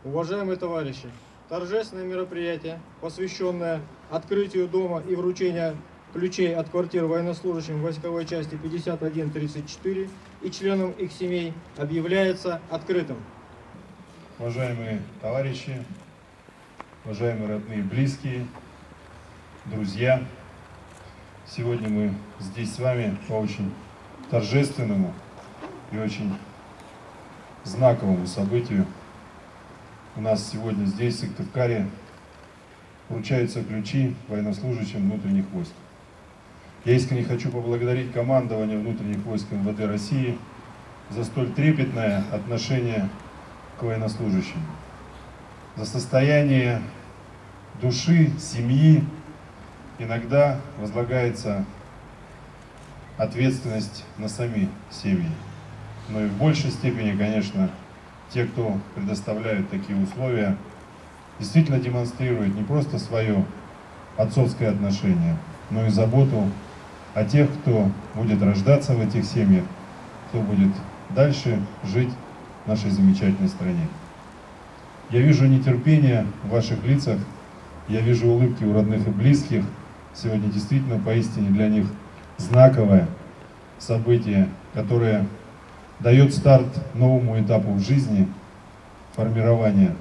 Уважаемые товарищи, торжественное мероприятие, посвященное открытию дома и вручению ключей от квартир военнослужащим войсковой части 5134 и членам их семей, объявляется открытым. Уважаемые товарищи, уважаемые родные и близкие, друзья, сегодня мы здесь с вами по очень торжественному и очень знаковому событию. У нас сегодня здесь, в Сыктывкаре, вручаются ключи военнослужащим внутренних войск. Я искренне хочу поблагодарить командование внутренних войск МВД России за столь трепетное отношение к военнослужащим, за состояние души, семьи. Иногда возлагается ответственность на сами семьи, но и в большей степени, конечно, те, кто предоставляют такие условия, действительно демонстрируют не просто свое отцовское отношение, но и заботу о тех, кто будет рождаться в этих семьях, кто будет дальше жить в нашей замечательной стране. Я вижу нетерпение в ваших лицах, я вижу улыбки у родных и близких. Сегодня действительно поистине для них знаковое событие, которое дает старт новому этапу в жизни, формирования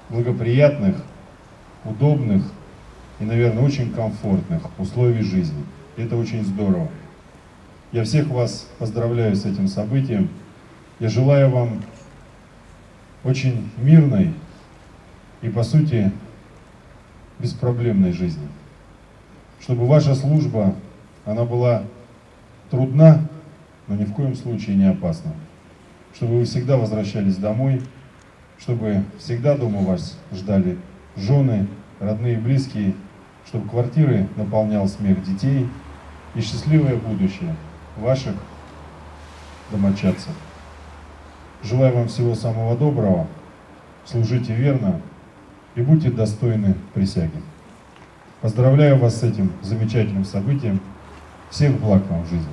благоприятных, удобных и, наверное, очень комфортных условий жизни. И это очень здорово. Я всех вас поздравляю с этим событием. Я желаю вам очень мирной и, по сути, беспроблемной жизни. Чтобы ваша служба, она была трудна, но ни в коем случае не опасна. Чтобы вы всегда возвращались домой, чтобы всегда дома вас ждали жены, родные и близкие, чтобы квартиры наполнял смех детей и счастливое будущее ваших домочадцев. Желаю вам всего самого доброго, служите верно и будьте достойны присяги. Поздравляю вас с этим замечательным событием. Всех благ вам в жизни.